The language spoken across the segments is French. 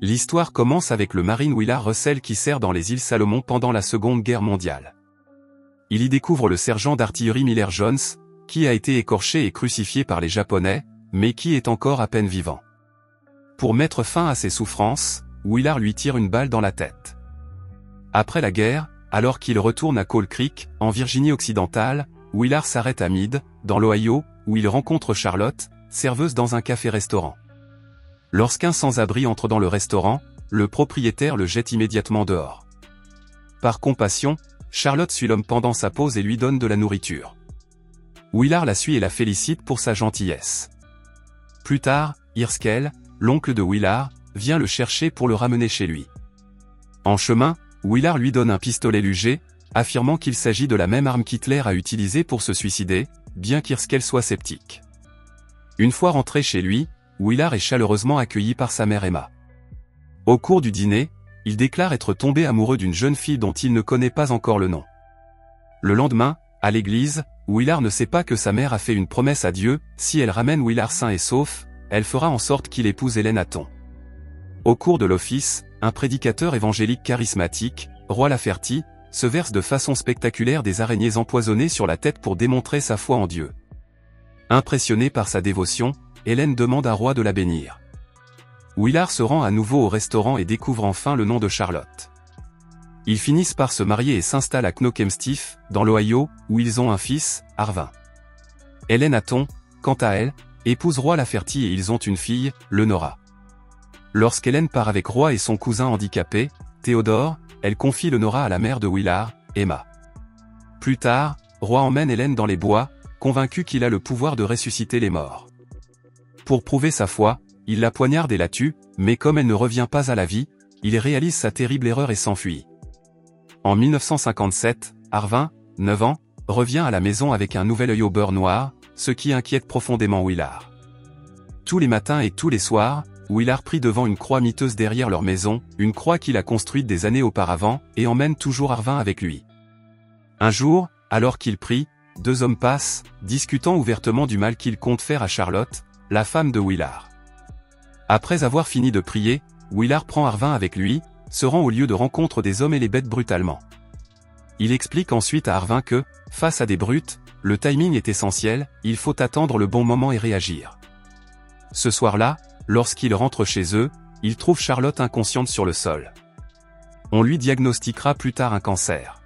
L'histoire commence avec le marine Willard Russell qui sert dans les îles Salomon pendant la Seconde Guerre mondiale. Il y découvre le sergent d'artillerie Miller Jones, qui a été écorché et crucifié par les Japonais, mais qui est encore à peine vivant. Pour mettre fin à ses souffrances, Willard lui tire une balle dans la tête. Après la guerre, alors qu'il retourne à Coal Creek, en Virginie occidentale, Willard s'arrête à Meade, dans l'Ohio, où il rencontre Charlotte, serveuse dans un café-restaurant. Lorsqu'un sans-abri entre dans le restaurant, le propriétaire le jette immédiatement dehors. Par compassion, Charlotte suit l'homme pendant sa pause et lui donne de la nourriture. Willard la suit et la félicite pour sa gentillesse. Plus tard, Hirschell, l'oncle de Willard, vient le chercher pour le ramener chez lui. En chemin, Willard lui donne un pistolet Luger, affirmant qu'il s'agit de la même arme qu'Hitler a utilisée pour se suicider, bien qu'Hirschell soit sceptique. Une fois rentré chez lui, Willard est chaleureusement accueilli par sa mère Emma. Au cours du dîner, il déclare être tombé amoureux d'une jeune fille dont il ne connaît pas encore le nom. Le lendemain, à l'église, Willard ne sait pas que sa mère a fait une promesse à Dieu, si elle ramène Willard sain et sauf, elle fera en sorte qu'il épouse Hélène Hatton. Au cours de l'office, un prédicateur évangélique charismatique, Roy Lafferty, se verse de façon spectaculaire des araignées empoisonnées sur la tête pour démontrer sa foi en Dieu. Impressionné par sa dévotion, Hélène demande à Roy de la bénir. Willard se rend à nouveau au restaurant et découvre enfin le nom de Charlotte. Ils finissent par se marier et s'installent à Knockemstiff, dans l'Ohio, où ils ont un fils, Arvin. Hélène Hatton, quant à elle, épouse Roy Lafferty et ils ont une fille, Lenora. Lorsqu'Hélène part avec Roy et son cousin handicapé, Théodore, elle confie Lenora à la mère de Willard, Emma. Plus tard, Roy emmène Hélène dans les bois, convaincu qu'il a le pouvoir de ressusciter les morts. Pour prouver sa foi, il la poignarde et la tue, mais comme elle ne revient pas à la vie, il réalise sa terrible erreur et s'enfuit. En 1957, Arvin, 9 ans, revient à la maison avec un nouvel œil au beurre noir, ce qui inquiète profondément Willard. Tous les matins et tous les soirs, Willard prie devant une croix miteuse derrière leur maison, une croix qu'il a construite des années auparavant, et emmène toujours Arvin avec lui. Un jour, alors qu'il prie, deux hommes passent, discutant ouvertement du mal qu'ils comptent faire à Charlotte, la femme de Willard. Après avoir fini de prier, Willard prend Arvin avec lui, se rend au lieu de rencontre des hommes et les bête brutalement. Il explique ensuite à Arvin que, face à des brutes, le timing est essentiel, il faut attendre le bon moment et réagir. Ce soir-là, lorsqu'il rentre chez eux, il trouve Charlotte inconsciente sur le sol. On lui diagnostiquera plus tard un cancer.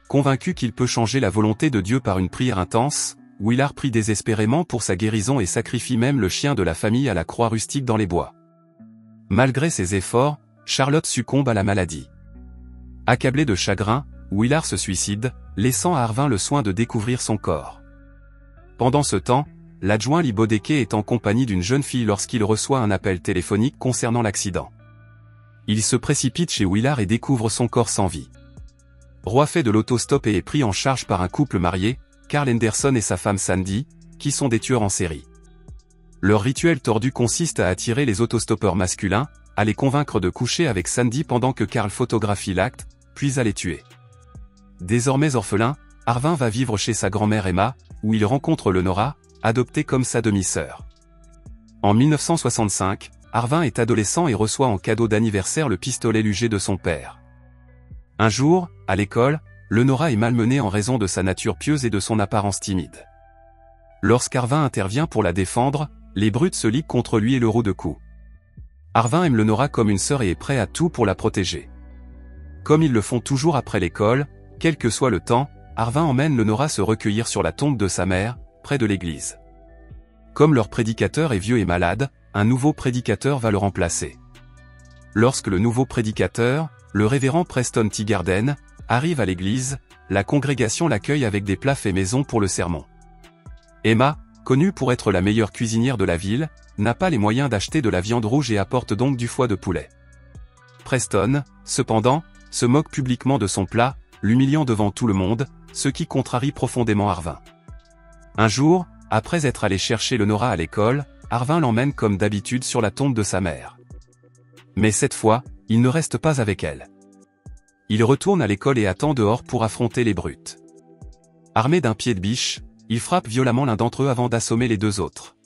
Convaincu qu'il peut changer la volonté de Dieu par une prière intense, Willard prie désespérément pour sa guérison et sacrifie même le chien de la famille à la croix rustique dans les bois. Malgré ses efforts, Charlotte succombe à la maladie. Accablé de chagrin, Willard se suicide, laissant à Arvin le soin de découvrir son corps. Pendant ce temps, l'adjoint Lee Bodeke est en compagnie d'une jeune fille lorsqu'il reçoit un appel téléphonique concernant l'accident. Il se précipite chez Willard et découvre son corps sans vie. Roy fait de l'autostop et est pris en charge par un couple marié, Carl Henderson et sa femme Sandy, qui sont des tueurs en série. Leur rituel tordu consiste à attirer les autostoppeurs masculins, à les convaincre de coucher avec Sandy pendant que Carl photographie l'acte, puis à les tuer. Désormais orphelin, Arvin va vivre chez sa grand-mère Emma, où il rencontre Lenora, adoptée comme sa demi-sœur. En 1965, Arvin est adolescent et reçoit en cadeau d'anniversaire le pistolet Luger de son père. Un jour, à l'école, Lenora est malmenée en raison de sa nature pieuse et de son apparence timide. Lorsqu'Arvin intervient pour la défendre, les brutes se liguent contre lui et le rouent de coups. Arvin aime Lenora comme une sœur et est prêt à tout pour la protéger. Comme ils le font toujours après l'école, quel que soit le temps, Arvin emmène Lenora se recueillir sur la tombe de sa mère, près de l'église. Comme leur prédicateur est vieux et malade, un nouveau prédicateur va le remplacer. Lorsque le nouveau prédicateur, le révérend Preston T. Garden, arrive à l'église, la congrégation l'accueille avec des plats faits maison pour le sermon. Emma, connue pour être la meilleure cuisinière de la ville, n'a pas les moyens d'acheter de la viande rouge et apporte donc du foie de poulet. Preston, cependant, se moque publiquement de son plat, l'humiliant devant tout le monde, ce qui contrarie profondément Arvin. Un jour, après être allé chercher Lenora à l'école, Arvin l'emmène comme d'habitude sur la tombe de sa mère. Mais cette fois, il ne reste pas avec elle. Il retourne à l'école et attend dehors pour affronter les brutes. Armé d'un pied de biche, il frappe violemment l'un d'entre eux avant d'assommer les deux autres.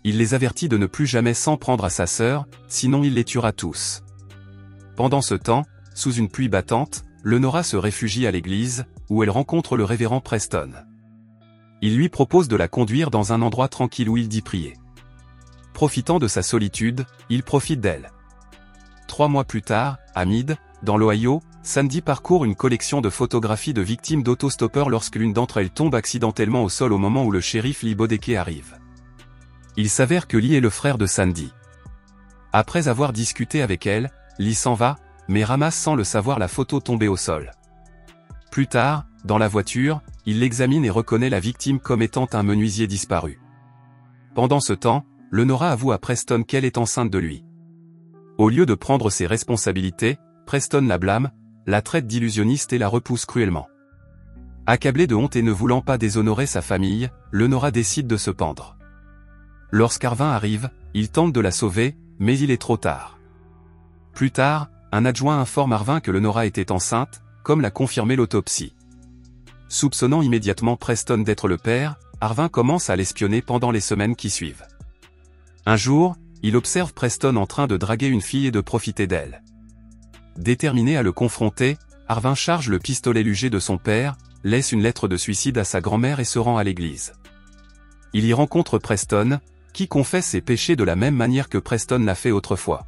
il les avertit de ne plus jamais s'en prendre à sa sœur, sinon il les tuera tous. Pendant ce temps, sous une pluie battante, Lenora se réfugie à l'église, où elle rencontre le révérend Preston. Il lui propose de la conduire dans un endroit tranquille où il dit prier. Profitant de sa solitude, il profite d'elle. 3 mois plus tard, à Meade, dans l'Ohio, Sandy parcourt une collection de photographies de victimes d'autostoppeurs lorsque l'une d'entre elles tombe accidentellement au sol au moment où le shérif Lee Bodeke arrive. Il s'avère que Lee est le frère de Sandy. Après avoir discuté avec elle, Lee s'en va, mais ramasse sans le savoir la photo tombée au sol. Plus tard, dans la voiture, il l'examine et reconnaît la victime comme étant un menuisier disparu. Pendant ce temps, Lenora avoue à Preston qu'elle est enceinte de lui. Au lieu de prendre ses responsabilités, Preston la blâme, la traite d'illusionniste et la repousse cruellement. Accablée de honte et ne voulant pas déshonorer sa famille, Lenora décide de se pendre. Lorsqu'Arvin arrive, il tente de la sauver, mais il est trop tard. Plus tard, un adjoint informe Arvin que Lenora était enceinte, comme l'a confirmé l'autopsie. Soupçonnant immédiatement Preston d'être le père, Arvin commence à l'espionner pendant les semaines qui suivent. Un jour, il observe Preston en train de draguer une fille et de profiter d'elle. Déterminé à le confronter, Arvin charge le pistolet lugé de son père, laisse une lettre de suicide à sa grand-mère et se rend à l'église. Il y rencontre Preston, qui confesse ses péchés de la même manière que Preston l'a fait autrefois.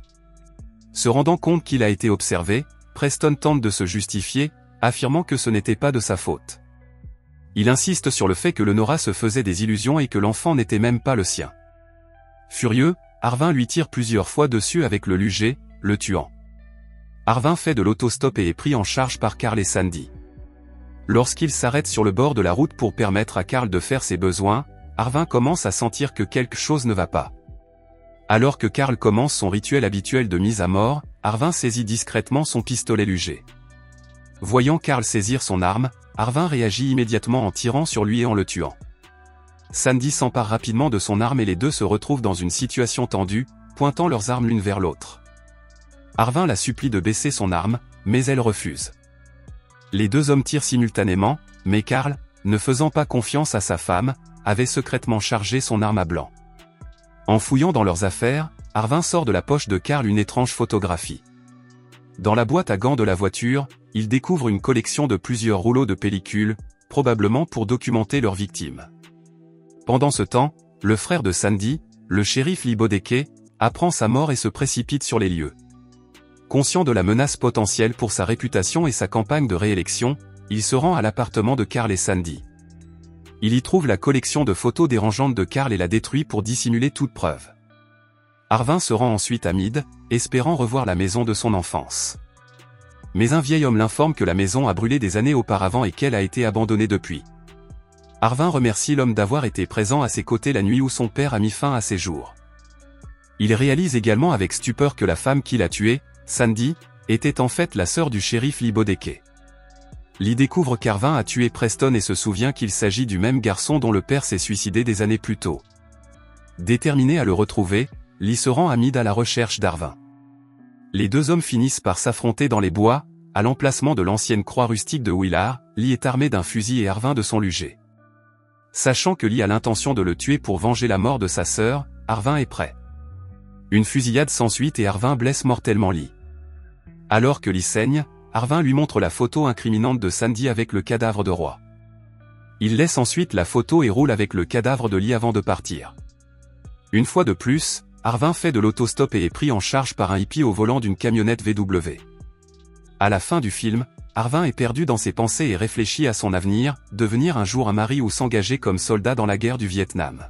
Se rendant compte qu'il a été observé, Preston tente de se justifier, affirmant que ce n'était pas de sa faute. Il insiste sur le fait que Lenora se faisait des illusions et que l'enfant n'était même pas le sien. Furieux, Arvin lui tire plusieurs fois dessus avec le lugé, le tuant. Arvin fait de l'autostop et est pris en charge par Carl et Sandy. Lorsqu'il s'arrête sur le bord de la route pour permettre à Carl de faire ses besoins, Arvin commence à sentir que quelque chose ne va pas. Alors que Carl commence son rituel habituel de mise à mort, Arvin saisit discrètement son pistolet lugé. Voyant Carl saisir son arme, Arvin réagit immédiatement en tirant sur lui et en le tuant. Sandy s'empare rapidement de son arme et les deux se retrouvent dans une situation tendue, pointant leurs armes l'une vers l'autre. Arvin la supplie de baisser son arme, mais elle refuse. Les deux hommes tirent simultanément, mais Carl, ne faisant pas confiance à sa femme, avait secrètement chargé son arme à blanc. En fouillant dans leurs affaires, Arvin sort de la poche de Carl une étrange photographie. Dans la boîte à gants de la voiture, il découvre une collection de plusieurs rouleaux de pellicules, probablement pour documenter leurs victimes. Pendant ce temps, le frère de Sandy, le shérif Lee Bodeke, apprend sa mort et se précipite sur les lieux. Conscient de la menace potentielle pour sa réputation et sa campagne de réélection, il se rend à l'appartement de Carl et Sandy. Il y trouve la collection de photos dérangeantes de Carl et la détruit pour dissimuler toute preuve. Arvin se rend ensuite à Meade, espérant revoir la maison de son enfance. Mais un vieil homme l'informe que la maison a brûlé des années auparavant et qu'elle a été abandonnée depuis. Arvin remercie l'homme d'avoir été présent à ses côtés la nuit où son père a mis fin à ses jours. Il réalise également avec stupeur que la femme qui l'a tué, Sandy, était en fait la sœur du shérif Lee Bodeke. Lee découvre qu'Arvin a tué Preston et se souvient qu'il s'agit du même garçon dont le père s'est suicidé des années plus tôt. Déterminé à le retrouver, Lee se rend à Meade à la recherche d'Arvin. Les deux hommes finissent par s'affronter dans les bois, à l'emplacement de l'ancienne croix rustique de Willard. Lee est armé d'un fusil et Arvin de son lugé. Sachant que Lee a l'intention de le tuer pour venger la mort de sa sœur, Arvin est prêt. Une fusillade s'ensuit et Arvin blesse mortellement Lee. Alors que Lee saigne, Arvin lui montre la photo incriminante de Sandy avec le cadavre de Roy. Il laisse ensuite la photo et roule avec le cadavre de Lee avant de partir. Une fois de plus, Arvin fait de l'autostop et est pris en charge par un hippie au volant d'une camionnette VW. À la fin du film, Arvin est perdu dans ses pensées et réfléchit à son avenir, devenir un jour un mari ou s'engager comme soldat dans la guerre du Vietnam.